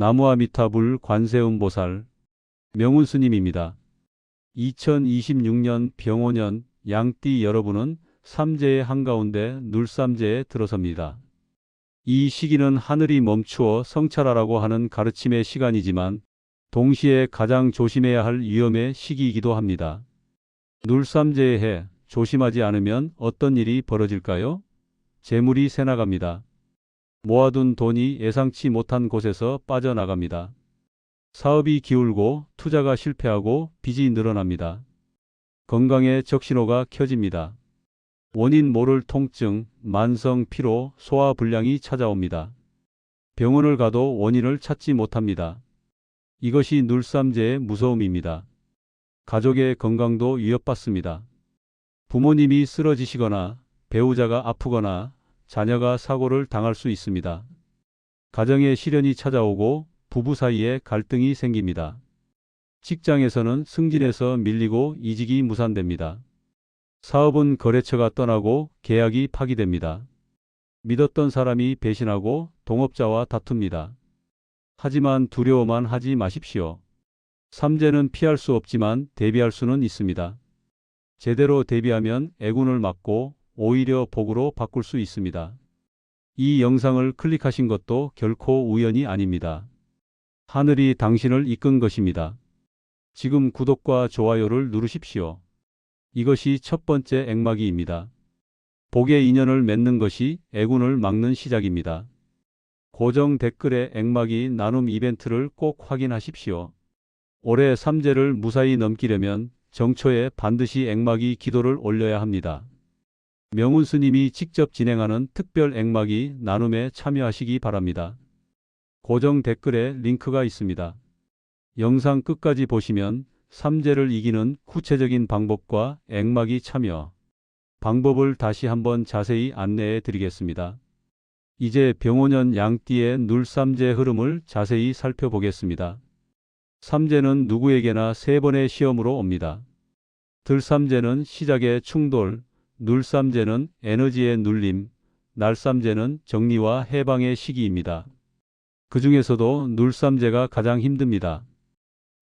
나무아미타불 관세음보살 명운스님입니다. 2026년 병오년 양띠 여러분은 삼재의 한가운데 눌삼재에 들어섭니다. 이 시기는 하늘이 멈추어 성찰하라고 하는 가르침의 시간이지만 동시에 가장 조심해야 할 위험의 시기이기도 합니다. 눌삼재의 해, 조심하지 않으면 어떤 일이 벌어질까요? 재물이 새나갑니다. 모아둔 돈이 예상치 못한 곳에서 빠져나갑니다. 사업이 기울고 투자가 실패하고 빚이 늘어납니다. 건강에 적신호가 켜집니다. 원인 모를 통증, 만성 피로, 소화불량이 찾아옵니다. 병원을 가도 원인을 찾지 못합니다. 이것이 눌삼재의 무서움입니다. 가족의 건강도 위협받습니다. 부모님이 쓰러지시거나 배우자가 아프거나 자녀가 사고를 당할 수 있습니다. 가정에 시련이 찾아오고 부부 사이에 갈등이 생깁니다. 직장에서는 승진에서 밀리고 이직이 무산됩니다. 사업은 거래처가 떠나고 계약이 파기됩니다. 믿었던 사람이 배신하고 동업자와 다툽니다. 하지만 두려워만 하지 마십시오. 삼재는 피할 수 없지만 대비할 수는 있습니다. 제대로 대비하면 애군을 막고 오히려 복으로 바꿀 수 있습니다. 이 영상을 클릭하신 것도 결코 우연이 아닙니다. 하늘이 당신을 이끈 것입니다. 지금 구독과 좋아요를 누르십시오. 이것이 첫 번째 액막이입니다. 복의 인연을 맺는 것이 애군을 막는 시작입니다. 고정 댓글에 액막이 나눔 이벤트를 꼭 확인하십시오. 올해 삼재를 무사히 넘기려면 정초에 반드시 액막이 기도를 올려야 합니다. 명운스님이 직접 진행하는 특별 액막이 나눔에 참여하시기 바랍니다. 고정 댓글에 링크가 있습니다. 영상 끝까지 보시면 삼재를 이기는 구체적인 방법과 액막이 참여 방법을 다시 한번 자세히 안내해 드리겠습니다. 이제 병오년 양띠의 눌삼재 흐름을 자세히 살펴보겠습니다. 삼재는 누구에게나 3번의 시험으로 옵니다. 들삼재는 시작의 충돌, 눌삼재는 에너지의 눌림, 날삼재는 정리와 해방의 시기입니다. 그 중에서도 눌삼재가 가장 힘듭니다.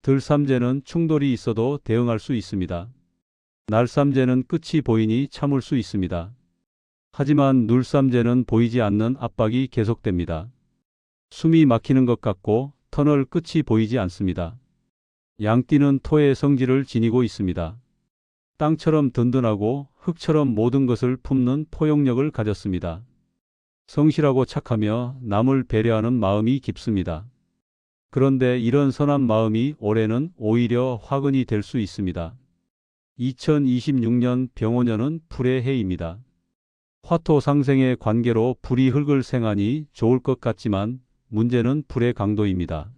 들삼재는 충돌이 있어도 대응할 수 있습니다. 날삼재는 끝이 보이니 참을 수 있습니다. 하지만 눌삼재는 보이지 않는 압박이 계속됩니다. 숨이 막히는 것 같고 터널 끝이 보이지 않습니다. 양띠는 토의 성질을 지니고 있습니다. 땅처럼 든든하고 흙처럼 모든 것을 품는 포용력을 가졌습니다. 성실하고 착하며 남을 배려하는 마음이 깊습니다. 그런데 이런 선한 마음이 올해는 오히려 화근이 될 수 있습니다. 2026년 병오년은 불의 해입니다. 화토 상생의 관계로 불이 흙을 생하니 좋을 것 같지만 문제는 불의 강도입니다.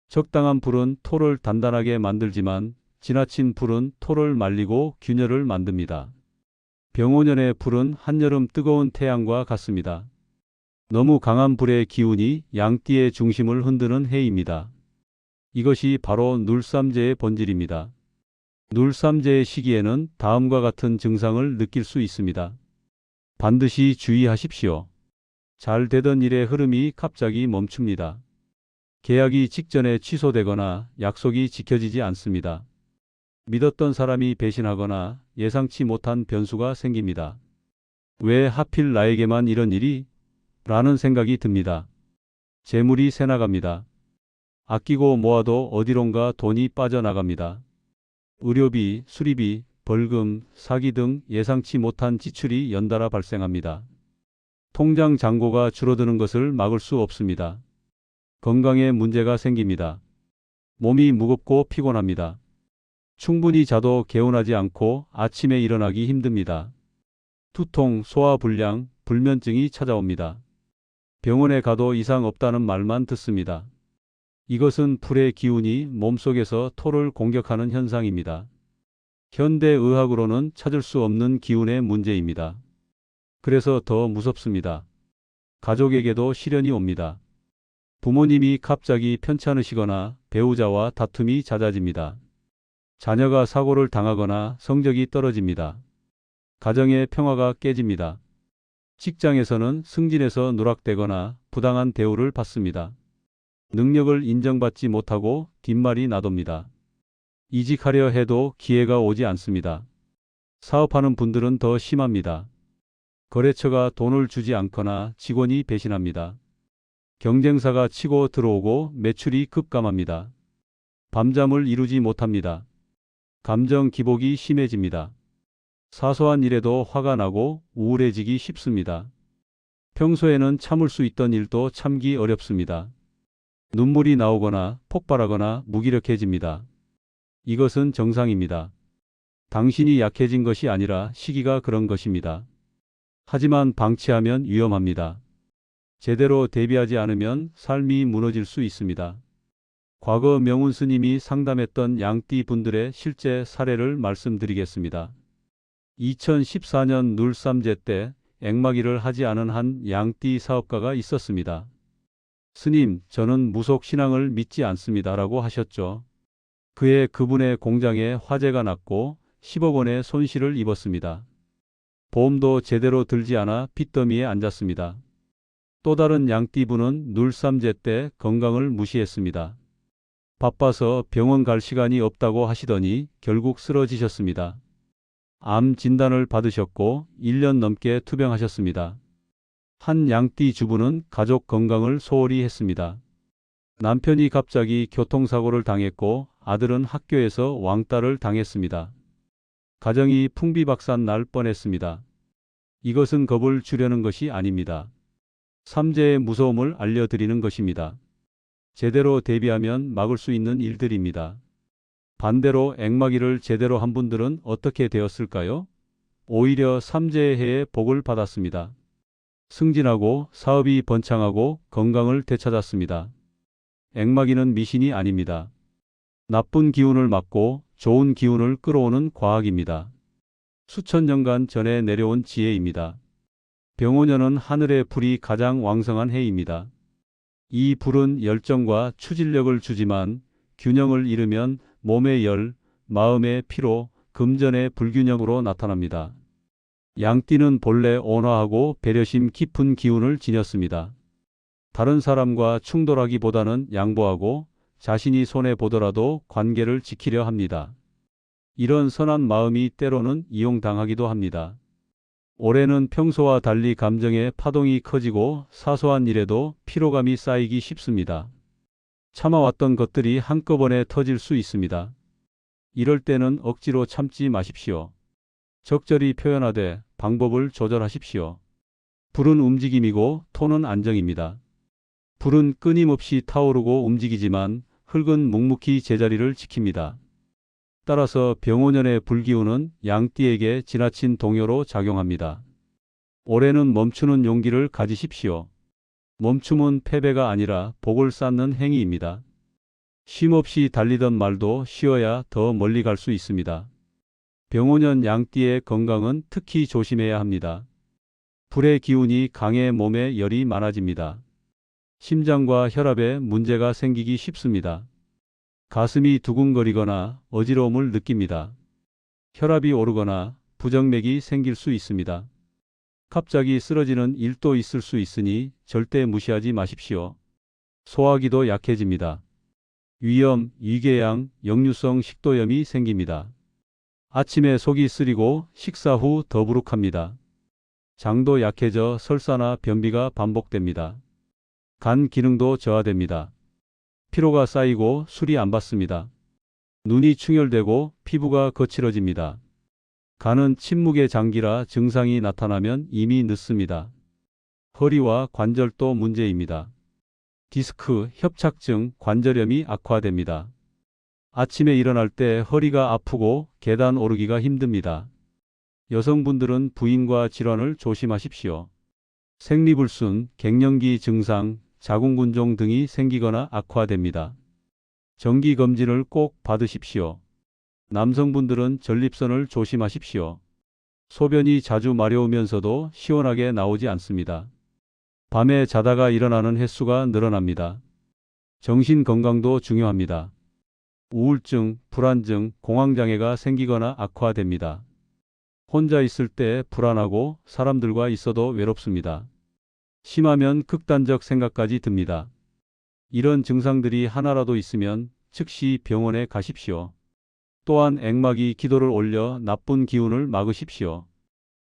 적당한 불은 토를 단단하게 만들지만 지나친 불은 토를 말리고 균열을 만듭니다. 병오년의 불은 한여름 뜨거운 태양과 같습니다. 너무 강한 불의 기운이 양띠의 중심을 흔드는 해입니다. 이것이 바로 눌삼재의 본질입니다. 눌삼재의 시기에는 다음과 같은 증상을 느낄 수 있습니다. 반드시 주의하십시오. 잘 되던 일의 흐름이 갑자기 멈춥니다. 계약이 직전에 취소되거나 약속이 지켜지지 않습니다. 믿었던 사람이 배신하거나 예상치 못한 변수가 생깁니다. 왜 하필 나에게만 이런 일이? 라는 생각이 듭니다. 재물이 새나갑니다. 아끼고 모아도 어디론가 돈이 빠져나갑니다. 의료비, 수리비, 벌금, 사기 등 예상치 못한 지출이 연달아 발생합니다. 통장 잔고가 줄어드는 것을 막을 수 없습니다. 건강에 문제가 생깁니다. 몸이 무겁고 피곤합니다. 충분히 자도 개운하지 않고 아침에 일어나기 힘듭니다. 두통, 소화불량, 불면증이 찾아옵니다. 병원에 가도 이상 없다는 말만 듣습니다. 이것은 불의 기운이 몸속에서 토를 공격하는 현상입니다. 현대의학으로는 찾을 수 없는 기운의 문제입니다. 그래서 더 무섭습니다. 가족에게도 시련이 옵니다. 부모님이 갑자기 편찮으시거나 배우자와 다툼이 잦아집니다. 자녀가 사고를 당하거나 성적이 떨어집니다. 가정의 평화가 깨집니다. 직장에서는 승진에서 누락되거나 부당한 대우를 받습니다. 능력을 인정받지 못하고 뒷말이 나돕니다. 이직하려 해도 기회가 오지 않습니다. 사업하는 분들은 더 심합니다. 거래처가 돈을 주지 않거나 직원이 배신합니다. 경쟁사가 치고 들어오고 매출이 급감합니다. 밤잠을 이루지 못합니다. 감정 기복이 심해집니다. 사소한 일에도 화가 나고 우울해지기 쉽습니다. 평소에는 참을 수 있던 일도 참기 어렵습니다. 눈물이 나오거나 폭발하거나 무기력해집니다. 이것은 정상입니다. 당신이 약해진 것이 아니라 시기가 그런 것입니다. 하지만 방치하면 위험합니다. 제대로 대비하지 않으면 삶이 무너질 수 있습니다. 과거 명운 스님이 상담했던 양띠 분들의 실제 사례를 말씀드리겠습니다. 2014년 눌삼재 때 액마기를 하지 않은 한 양띠 사업가가 있었습니다. 스님, 저는 무속 신앙을 믿지 않습니다라고 하셨죠. 그해 그분의 공장에 화재가 났고 10억 원의 손실을 입었습니다. 보험도 제대로 들지 않아 빚더미에 앉았습니다. 또 다른 양띠분은 눌삼재 때 건강을 무시했습니다. 바빠서 병원 갈 시간이 없다고 하시더니 결국 쓰러지셨습니다. 암 진단을 받으셨고 1년 넘게 투병하셨습니다. 한 양띠 주부는 가족 건강을 소홀히 했습니다. 남편이 갑자기 교통사고를 당했고 아들은 학교에서 왕따를 당했습니다. 가정이 풍비박산 날 뻔했습니다. 이것은 겁을 주려는 것이 아닙니다. 삼재의 무서움을 알려드리는 것입니다. 제대로 대비하면 막을 수 있는 일들입니다. 반대로 액마기를 제대로 한 분들은 어떻게 되었을까요? 오히려 삼재의 해에 복을 받았습니다. 승진하고 사업이 번창하고 건강을 되찾았습니다. 액마기는 미신이 아닙니다. 나쁜 기운을 막고 좋은 기운을 끌어오는 과학입니다. 수천 년간 전에 내려온 지혜입니다. 병오년은 하늘의 불이 가장 왕성한 해입니다. 이 불은 열정과 추진력을 주지만 균형을 잃으면 몸의 열, 마음의 피로, 금전의 불균형으로 나타납니다. 양띠는 본래 온화하고 배려심 깊은 기운을 지녔습니다. 다른 사람과 충돌하기보다는 양보하고 자신이 손해보더라도 관계를 지키려 합니다. 이런 선한 마음이 때로는 이용당하기도 합니다. 올해는 평소와 달리 감정의 파동이 커지고 사소한 일에도 피로감이 쌓이기 쉽습니다. 참아왔던 것들이 한꺼번에 터질 수 있습니다. 이럴 때는 억지로 참지 마십시오. 적절히 표현하되 방법을 조절하십시오. 불은 움직임이고 토는 안정입니다. 불은 끊임없이 타오르고 움직이지만 흙은 묵묵히 제자리를 지킵니다. 따라서 병오년의 불기운은 양띠에게 지나친 동요로 작용합니다. 올해는 멈추는 용기를 가지십시오. 멈춤은 패배가 아니라 복을 쌓는 행위입니다. 쉼없이 달리던 말도 쉬어야 더 멀리 갈 수 있습니다. 병오년 양띠의 건강은 특히 조심해야 합니다. 불의 기운이 강해 몸에 열이 많아집니다. 심장과 혈압에 문제가 생기기 쉽습니다. 가슴이 두근거리거나 어지러움을 느낍니다. 혈압이 오르거나 부정맥이 생길 수 있습니다. 갑자기 쓰러지는 일도 있을 수 있으니 절대 무시하지 마십시오. 소화기도 약해집니다. 위염, 위궤양, 역류성 식도염이 생깁니다. 아침에 속이 쓰리고 식사 후 더부룩합니다. 장도 약해져 설사나 변비가 반복됩니다. 간 기능도 저하됩니다. 피로가 쌓이고 술이 안 받습니다. 눈이 충혈되고 피부가 거칠어집니다. 간은 침묵의 장기라 증상이 나타나면 이미 늦습니다. 허리와 관절도 문제입니다. 디스크, 협착증, 관절염이 악화됩니다. 아침에 일어날 때 허리가 아프고 계단 오르기가 힘듭니다. 여성분들은 부인과 질환을 조심하십시오. 생리불순, 갱년기 증상, 자궁근종 등이 생기거나 악화됩니다. 정기검진을 꼭 받으십시오. 남성분들은 전립선을 조심하십시오. 소변이 자주 마려우면서도 시원하게 나오지 않습니다. 밤에 자다가 일어나는 횟수가 늘어납니다. 정신 건강도 중요합니다. 우울증, 불안증, 공황장애가 생기거나 악화됩니다. 혼자 있을 때 불안하고 사람들과 있어도 외롭습니다. 심하면 극단적 생각까지 듭니다. 이런 증상들이 하나라도 있으면 즉시 병원에 가십시오. 또한 액막이 기도를 올려 나쁜 기운을 막으십시오.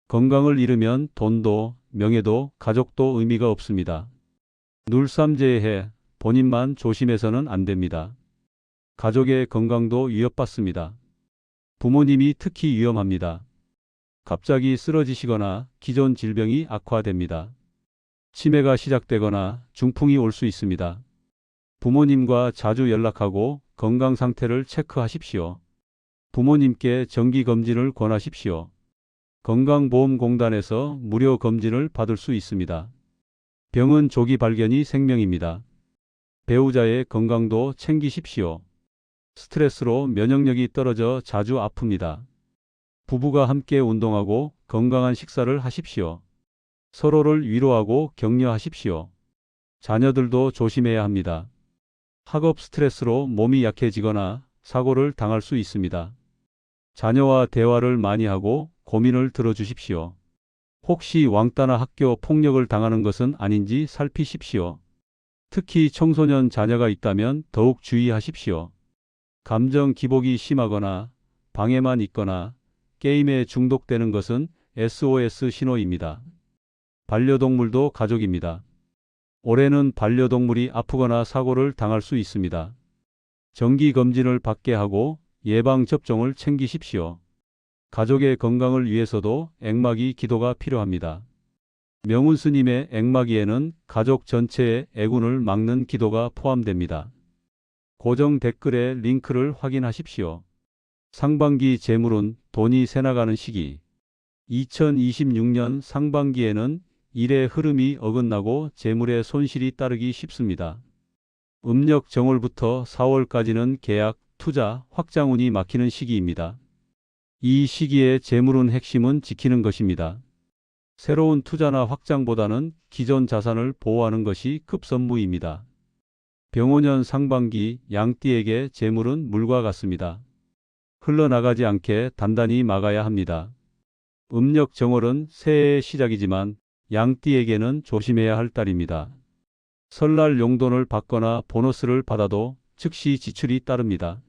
건강을 잃으면 돈도 명예도 가족도 의미가 없습니다. 눌삼제해 본인만 조심해서는 안 됩니다. 가족의 건강도 위협받습니다. 부모님이 특히 위험합니다. 갑자기 쓰러지시거나 기존 질병이 악화됩니다. 치매가 시작되거나 중풍이 올 수 있습니다. 부모님과 자주 연락하고 건강 상태를 체크하십시오. 부모님께 정기검진을 권하십시오. 건강보험공단에서 무료 검진을 받을 수 있습니다. 병은 조기 발견이 생명입니다. 배우자의 건강도 챙기십시오. 스트레스로 면역력이 떨어져 자주 아픕니다. 부부가 함께 운동하고 건강한 식사를 하십시오. 서로를 위로하고 격려하십시오. 자녀들도 조심해야 합니다. 학업 스트레스로 몸이 약해지거나 사고를 당할 수 있습니다. 자녀와 대화를 많이 하고 고민을 들어주십시오. 혹시 왕따나 학교 폭력을 당하는 것은 아닌지 살피십시오. 특히 청소년 자녀가 있다면 더욱 주의하십시오. 감정 기복이 심하거나 방해만 있거나 게임에 중독되는 것은 SOS 신호입니다. 반려동물도 가족입니다. 올해는 반려동물이 아프거나 사고를 당할 수 있습니다. 정기검진을 받게 하고 예방접종을 챙기십시오. 가족의 건강을 위해서도 액막이 기도가 필요합니다. 명훈 스님의 액막이에는 가족 전체의 애군을 막는 기도가 포함됩니다. 고정 댓글에 링크를 확인하십시오. 상반기 재물운 돈이 새나가는 시기. 2026년 상반기에는 일의 흐름이 어긋나고 재물의 손실이 따르기 쉽습니다. 음력 정월부터 4월까지는 계약, 투자, 확장운이 막히는 시기입니다. 이 시기에 재물운 핵심은 지키는 것입니다. 새로운 투자나 확장보다는 기존 자산을 보호하는 것이 급선무입니다. 병오년 상반기 양띠에게 재물은 물과 같습니다. 흘러나가지 않게 단단히 막아야 합니다. 음력 정월은 새해의 시작이지만 양띠에게는 조심해야 할 달입니다. 설날 용돈을 받거나 보너스를 받아도 즉시 지출이 따릅니다.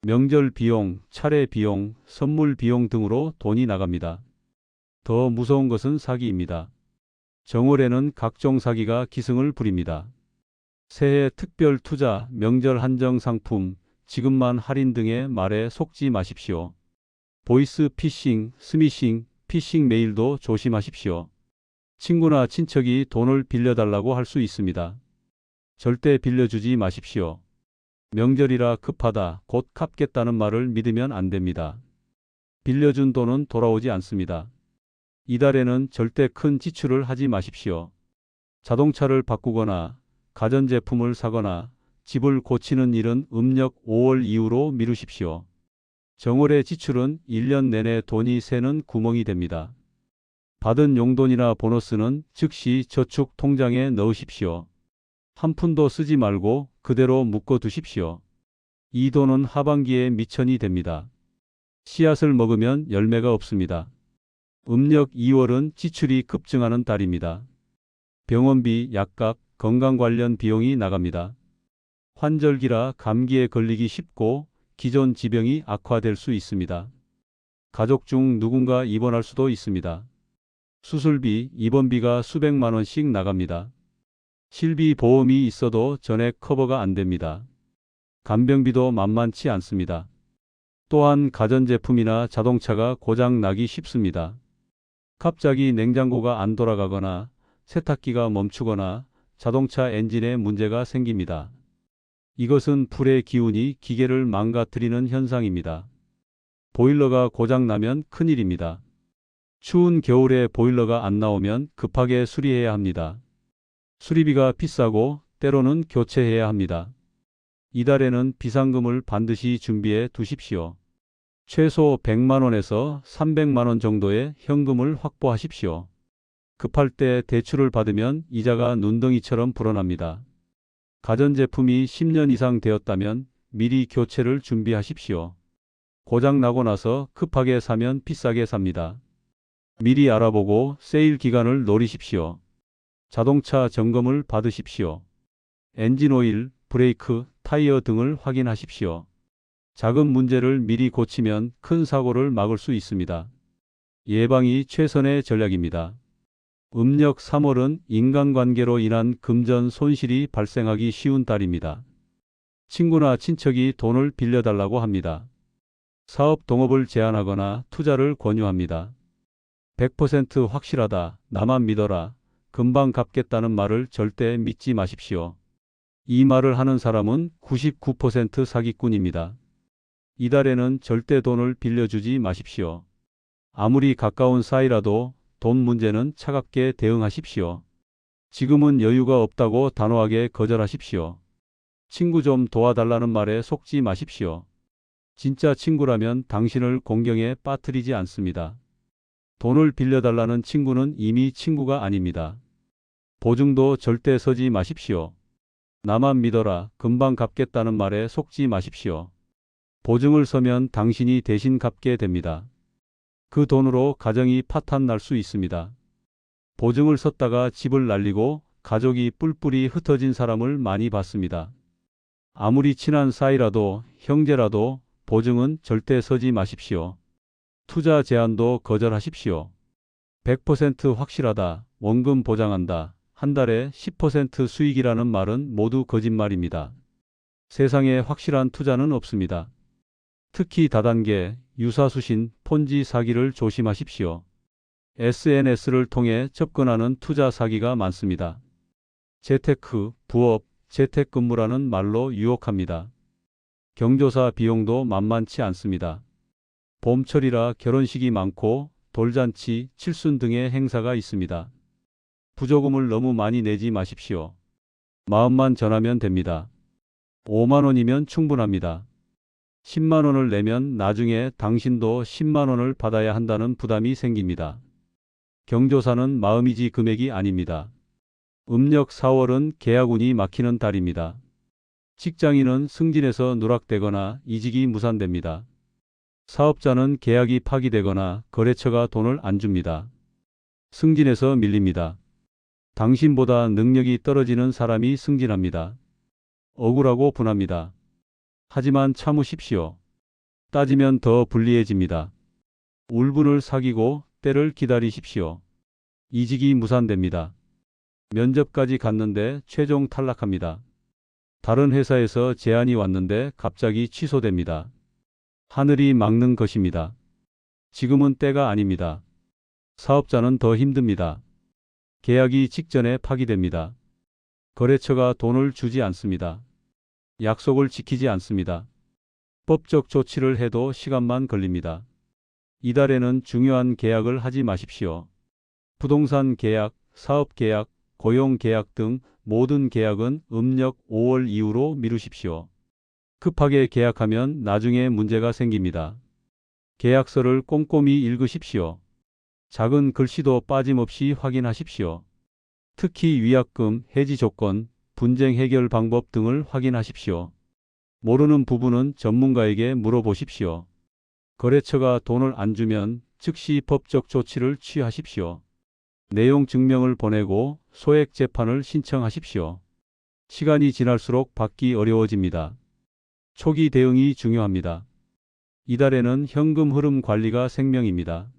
명절 비용, 차례 비용, 선물 비용 등으로 돈이 나갑니다. 더 무서운 것은 사기입니다. 정월에는 각종 사기가 기승을 부립니다. 새해 특별 투자, 명절 한정 상품, 지금만 할인 등의 말에 속지 마십시오. 보이스 피싱, 스미싱, 피싱 메일도 조심하십시오. 친구나 친척이 돈을 빌려달라고 할 수 있습니다. 절대 빌려주지 마십시오. 명절이라 급하다, 곧 갚겠다는 말을 믿으면 안 됩니다. 빌려준 돈은 돌아오지 않습니다. 이달에는 절대 큰 지출을 하지 마십시오. 자동차를 바꾸거나 가전제품을 사거나 집을 고치는 일은 음력 5월 이후로 미루십시오. 정월의 지출은 1년 내내 돈이 새는 구멍이 됩니다. 받은 용돈이나 보너스는 즉시 저축 통장에 넣으십시오. 한 푼도 쓰지 말고 그대로 묶어 두십시오. 이 돈은 하반기에 미천이 됩니다. 씨앗을 먹으면 열매가 없습니다. 음력 2월은 지출이 급증하는 달입니다. 병원비, 약값, 건강 관련 비용이 나갑니다. 환절기라 감기에 걸리기 쉽고 기존 지병이 악화될 수 있습니다. 가족 중 누군가 입원할 수도 있습니다. 수술비, 입원비가 수백만 원씩 나갑니다. 실비 보험이 있어도 전액 커버가 안 됩니다. 간병비도 만만치 않습니다. 또한 가전제품이나 자동차가 고장 나기 쉽습니다. 갑자기 냉장고가 안 돌아가거나 세탁기가 멈추거나 자동차 엔진에 문제가 생깁니다. 이것은 불의 기운이 기계를 망가뜨리는 현상입니다. 보일러가 고장 나면 큰일입니다. 추운 겨울에 보일러가 안 나오면 급하게 수리해야 합니다. 수리비가 비싸고 때로는 교체해야 합니다. 이달에는 비상금을 반드시 준비해 두십시오. 최소 100만 원에서 300만 원 정도의 현금을 확보하십시오. 급할 때 대출을 받으면 이자가 눈덩이처럼 불어납니다. 가전제품이 10년 이상 되었다면 미리 교체를 준비하십시오. 고장 나고 나서 급하게 사면 비싸게 삽니다. 미리 알아보고 세일 기간을 노리십시오. 자동차 점검을 받으십시오. 엔진 오일, 브레이크, 타이어 등을 확인하십시오. 작은 문제를 미리 고치면 큰 사고를 막을 수 있습니다. 예방이 최선의 전략입니다. 음력 3월은 인간관계로 인한 금전 손실이 발생하기 쉬운 달입니다. 친구나 친척이 돈을 빌려달라고 합니다. 사업 동업을 제안하거나 투자를 권유합니다. 100% 확실하다, 나만 믿어라, 금방 갚겠다는 말을 절대 믿지 마십시오. 이 말을 하는 사람은 99% 사기꾼입니다. 이달에는 절대 돈을 빌려주지 마십시오. 아무리 가까운 사이라도 돈 문제는 차갑게 대응하십시오. 지금은 여유가 없다고 단호하게 거절하십시오. 친구 좀 도와달라는 말에 속지 마십시오. 진짜 친구라면 당신을 공경에 빠뜨리지 않습니다. 돈을 빌려달라는 친구는 이미 친구가 아닙니다. 보증도 절대 서지 마십시오. 나만 믿어라, 금방 갚겠다는 말에 속지 마십시오. 보증을 서면 당신이 대신 갚게 됩니다. 그 돈으로 가정이 파탄 날 수 있습니다. 보증을 섰다가 집을 날리고 가족이 뿔뿔이 흩어진 사람을 많이 봤습니다. 아무리 친한 사이라도 형제라도 보증은 절대 서지 마십시오. 투자 제안도 거절하십시오. 100% 확실하다, 원금 보장한다, 한 달에 10% 수익이라는 말은 모두 거짓말입니다. 세상에 확실한 투자는 없습니다. 특히 다단계, 유사수신, 폰지 사기를 조심하십시오. SNS를 통해 접근하는 투자 사기가 많습니다. 재테크, 부업, 재택근무라는 말로 유혹합니다. 경조사 비용도 만만치 않습니다. 봄철이라 결혼식이 많고 돌잔치, 칠순 등의 행사가 있습니다. 부조금을 너무 많이 내지 마십시오. 마음만 전하면 됩니다. 5만 원이면 충분합니다. 10만 원을 내면 나중에 당신도 10만 원을 받아야 한다는 부담이 생깁니다. 경조사는 마음이지 금액이 아닙니다. 음력 4월은 계약운이 막히는 달입니다. 직장인은 승진에서 누락되거나 이직이 무산됩니다. 사업자는 계약이 파기되거나 거래처가 돈을 안 줍니다. 승진에서 밀립니다. 당신보다 능력이 떨어지는 사람이 승진합니다. 억울하고 분합니다. 하지만 참으십시오. 따지면 더 불리해집니다. 울분을 사귀고 때를 기다리십시오. 이직이 무산됩니다. 면접까지 갔는데 최종 탈락합니다. 다른 회사에서 제안이 왔는데 갑자기 취소됩니다. 하늘이 막는 것입니다. 지금은 때가 아닙니다. 사업자는 더 힘듭니다. 계약이 직전에 파기됩니다. 거래처가 돈을 주지 않습니다. 약속을 지키지 않습니다. 법적 조치를 해도 시간만 걸립니다. 이달에는 중요한 계약을 하지 마십시오. 부동산 계약, 사업 계약, 고용 계약 등 모든 계약은 음력 5월 이후로 미루십시오. 급하게 계약하면 나중에 문제가 생깁니다. 계약서를 꼼꼼히 읽으십시오. 작은 글씨도 빠짐없이 확인하십시오. 특히 위약금, 해지 조건, 분쟁 해결 방법 등을 확인하십시오. 모르는 부분은 전문가에게 물어보십시오. 거래처가 돈을 안 주면 즉시 법적 조치를 취하십시오. 내용 증명을 보내고 소액 재판을 신청하십시오. 시간이 지날수록 받기 어려워집니다. 초기 대응이 중요합니다. 이달에는 현금 흐름 관리가 생명입니다.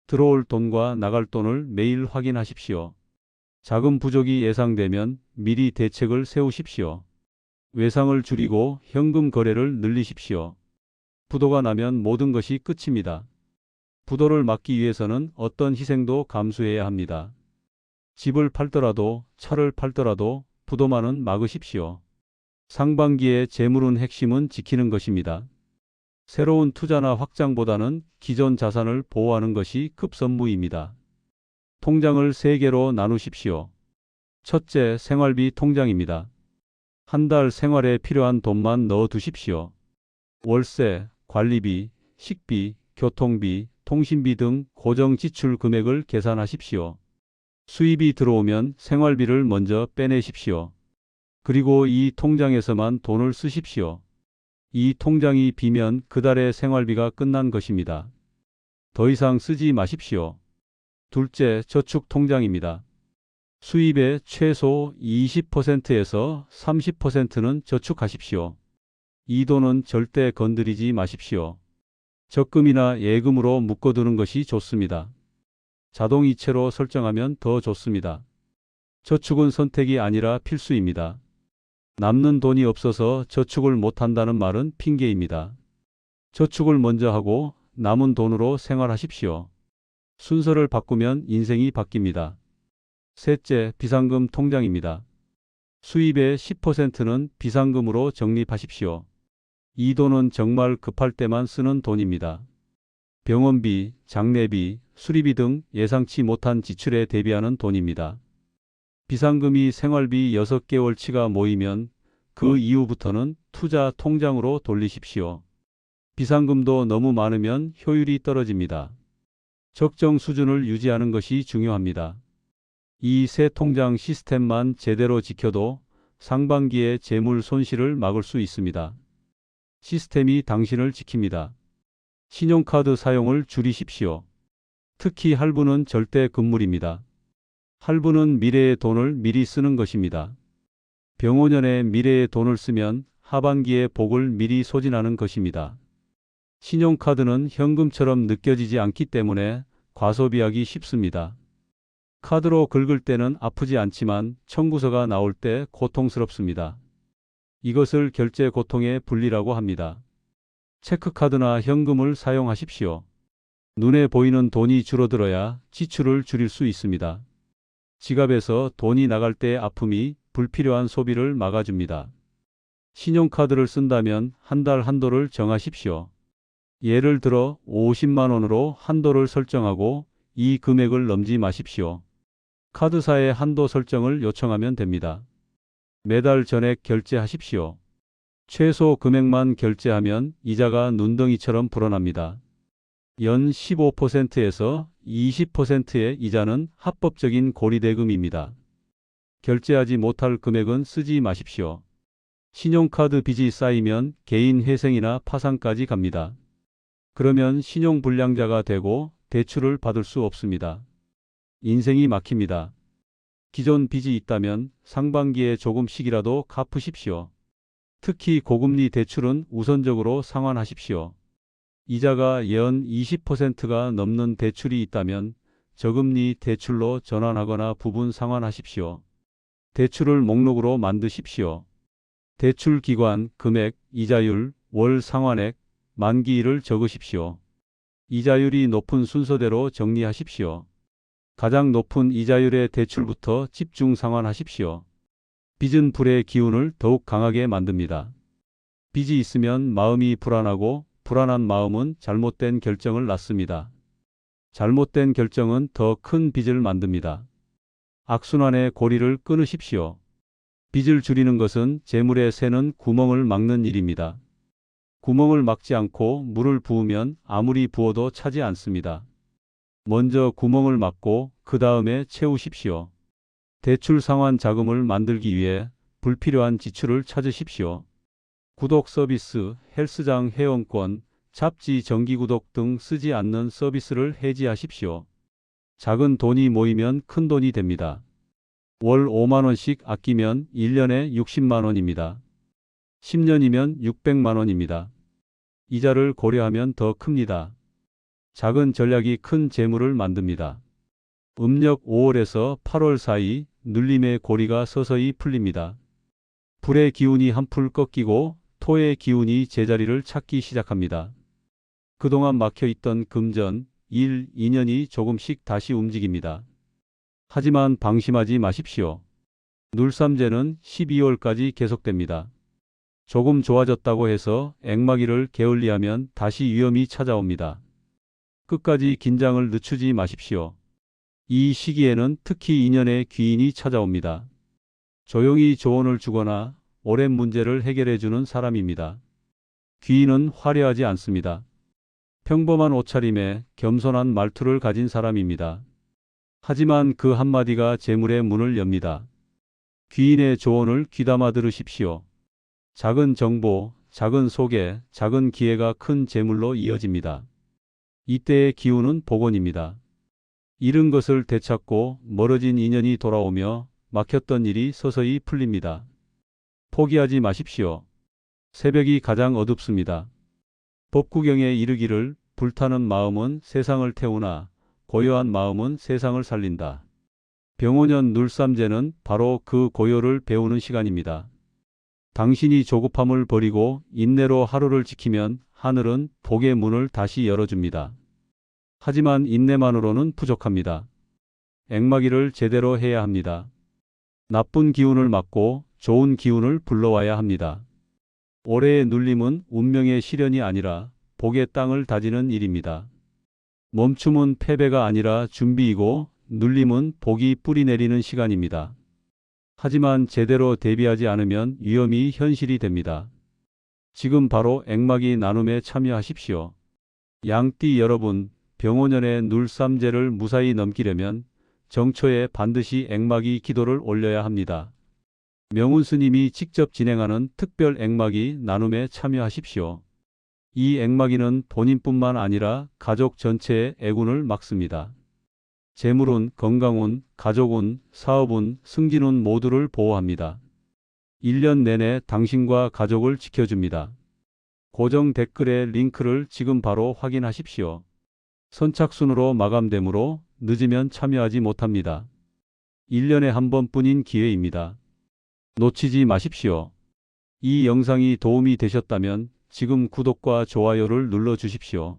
들어올 돈과 나갈 돈을 매일 확인하십시오. 자금 부족이 예상되면 미리 대책을 세우십시오. 외상을 줄이고 현금 거래를 늘리십시오. 부도가 나면 모든 것이 끝입니다. 부도를 막기 위해서는 어떤 희생도 감수해야 합니다. 집을 팔더라도 차를 팔더라도 부도만은 막으십시오. 상반기의 재물운 핵심은 지키는 것입니다. 새로운 투자나 확장보다는 기존 자산을 보호하는 것이 급선무입니다. 통장을 3개로 나누십시오. 첫째, 생활비 통장입니다. 한 달 생활에 필요한 돈만 넣어 두십시오. 월세, 관리비, 식비, 교통비, 통신비 등 고정 지출 금액을 계산하십시오. 수입이 들어오면 생활비를 먼저 빼내십시오. 그리고 이 통장에서만 돈을 쓰십시오. 이 통장이 비면 그달의 생활비가 끝난 것입니다. 더 이상 쓰지 마십시오. 둘째, 저축 통장입니다. 수입의 최소 20%에서 30%는 저축하십시오. 이 돈은 절대 건드리지 마십시오. 적금이나 예금으로 묶어두는 것이 좋습니다. 자동이체로 설정하면 더 좋습니다. 저축은 선택이 아니라 필수입니다. 남는 돈이 없어서 저축을 못한다는 말은 핑계입니다. 저축을 먼저 하고 남은 돈으로 생활하십시오. 순서를 바꾸면 인생이 바뀝니다. 셋째, 비상금 통장입니다. 수입의 10%는 비상금으로 적립하십시오. 이 돈은 정말 급할 때만 쓰는 돈입니다. 병원비, 장례비, 수리비 등 예상치 못한 지출에 대비하는 돈입니다. 비상금이 생활비 6개월치가 모이면 그 이후부터는 투자 통장으로 돌리십시오. 비상금도 너무 많으면 효율이 떨어집니다. 적정 수준을 유지하는 것이 중요합니다. 이 세 통장 시스템만 제대로 지켜도 상반기에 재물 손실을 막을 수 있습니다. 시스템이 당신을 지킵니다. 신용카드 사용을 줄이십시오. 특히 할부는 절대 금물입니다. 할부는 미래의 돈을 미리 쓰는 것입니다. 병오년에 미래의 돈을 쓰면 하반기에 복을 미리 소진하는 것입니다. 신용카드는 현금처럼 느껴지지 않기 때문에 과소비하기 쉽습니다. 카드로 긁을 때는 아프지 않지만 청구서가 나올 때 고통스럽습니다. 이것을 결제 고통의 분리라고 합니다. 체크카드나 현금을 사용하십시오. 눈에 보이는 돈이 줄어들어야 지출을 줄일 수 있습니다. 지갑에서 돈이 나갈 때의 아픔이 불필요한 소비를 막아줍니다. 신용카드를 쓴다면 한 달 한도를 정하십시오. 예를 들어 50만 원으로 한도를 설정하고 이 금액을 넘지 마십시오. 카드사에 한도 설정을 요청하면 됩니다. 매달 전액 결제하십시오. 최소 금액만 결제하면 이자가 눈덩이처럼 불어납니다. 연 15%에서 20%의 이자는 합법적인 고리대금입니다. 결제하지 못할 금액은 쓰지 마십시오. 신용카드 빚이 쌓이면 개인 회생이나 파산까지 갑니다. 그러면 신용불량자가 되고 대출을 받을 수 없습니다. 인생이 막힙니다. 기존 빚이 있다면 상반기에 조금씩이라도 갚으십시오. 특히 고금리 대출은 우선적으로 상환하십시오. 이자가 연 20%가 넘는 대출이 있다면 저금리 대출로 전환하거나 부분 상환하십시오. 대출을 목록으로 만드십시오. 대출 기간, 금액, 이자율, 월 상환액, 만기일을 적으십시오. 이자율이 높은 순서대로 정리하십시오. 가장 높은 이자율의 대출부터 집중 상환하십시오. 빚은 불의 기운을 더욱 강하게 만듭니다. 빚이 있으면 마음이 불안하고 불안한 마음은 잘못된 결정을 낳습니다. 잘못된 결정은 더 큰 빚을 만듭니다. 악순환의 고리를 끊으십시오. 빚을 줄이는 것은 재물에 새는 구멍을 막는 일입니다. 구멍을 막지 않고 물을 부으면 아무리 부어도 차지 않습니다. 먼저 구멍을 막고 그 다음에 채우십시오. 대출 상환 자금을 만들기 위해 불필요한 지출을 찾으십시오. 구독 서비스, 헬스장 회원권, 잡지 정기 구독 등 쓰지 않는 서비스를 해지하십시오. 작은 돈이 모이면 큰 돈이 됩니다. 월 5만 원씩 아끼면 1년에 60만 원입니다. 10년이면 600만 원입니다. 이자를 고려하면 더 큽니다. 작은 전략이 큰 재물을 만듭니다. 음력 5월에서 8월 사이 눌림의 고리가 서서히 풀립니다. 불의 기운이 한풀 꺾이고 토의 기운이 제자리를 찾기 시작합니다. 그동안 막혀있던 금전, 일, 인연이 조금씩 다시 움직입니다. 하지만 방심하지 마십시오. 눌삼재는 12월까지 계속됩니다. 조금 좋아졌다고 해서 앵마기를 게을리하면 다시 위험이 찾아옵니다. 끝까지 긴장을 늦추지 마십시오. 이 시기에는 특히 인연의 귀인이 찾아옵니다. 조용히 조언을 주거나 오랜 문제를 해결해주는 사람입니다. 귀인은 화려하지 않습니다. 평범한 옷차림에 겸손한 말투를 가진 사람입니다. 하지만 그 한마디가 재물의 문을 엽니다. 귀인의 조언을 귀담아 들으십시오. 작은 정보, 작은 소개, 작은 기회가 큰 재물로 이어집니다. 이때의 기운은 복원입니다. 잃은 것을 되찾고 멀어진 인연이 돌아오며 막혔던 일이 서서히 풀립니다. 포기하지 마십시오. 새벽이 가장 어둡습니다. 법구경에 이르기를 불타는 마음은 세상을 태우나 고요한 마음은 세상을 살린다. 병오년 눌삼제는 바로 그 고요를 배우는 시간입니다. 당신이 조급함을 버리고 인내로 하루를 지키면 하늘은 복의 문을 다시 열어줍니다. 하지만 인내만으로는 부족합니다. 앵마기를 제대로 해야 합니다. 나쁜 기운을 막고 좋은 기운을 불러와야 합니다. 올해의 눌림은 운명의 시련이 아니라 복의 땅을 다지는 일입니다. 멈춤은 패배가 아니라 준비이고 눌림은 복이 뿌리 내리는 시간입니다. 하지만 제대로 대비하지 않으면 위험이 현실이 됩니다. 지금 바로 앵마기 나눔에 참여하십시오. 양띠 여러분, 병오년의 눌삼제를 무사히 넘기려면 정초에 반드시 앵마기 기도를 올려야 합니다. 명운 스님이 직접 진행하는 특별 앵마기 나눔에 참여하십시오. 이 앵마기는 본인뿐만 아니라 가족 전체의 애군을 막습니다. 재물운, 건강운, 가족운, 사업운, 승진운 모두를 보호합니다. 1년 내내 당신과 가족을 지켜줍니다. 고정 댓글의 링크를 지금 바로 확인하십시오. 선착순으로 마감되므로 늦으면 참여하지 못합니다. 1년에 한 번뿐인 기회입니다. 놓치지 마십시오. 이 영상이 도움이 되셨다면 지금 구독과 좋아요를 눌러주십시오.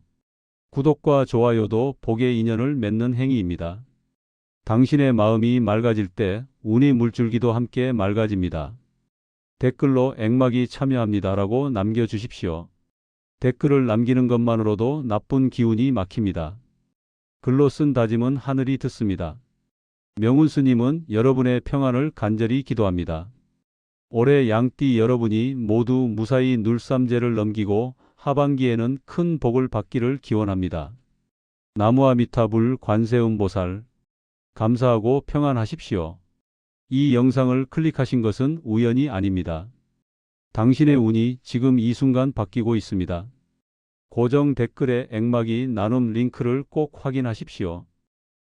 구독과 좋아요도 복의 인연을 맺는 행위입니다. 당신의 마음이 맑아질 때 운의 물줄기도 함께 맑아집니다. 댓글로 앵마기 참여합니다라고 남겨주십시오. 댓글을 남기는 것만으로도 나쁜 기운이 막힙니다. 글로 쓴 다짐은 하늘이 듣습니다. 명운 스님은 여러분의 평안을 간절히 기도합니다. 올해 양띠 여러분이 모두 무사히 눌삼제를 넘기고 하반기에는 큰 복을 받기를 기원합니다. 나무아미타불 관세음보살 감사하고 평안하십시오. 이 영상을 클릭하신 것은 우연이 아닙니다. 당신의 운이 지금 이 순간 바뀌고 있습니다. 고정 댓글에 앵마기 나눔 링크를 꼭 확인하십시오.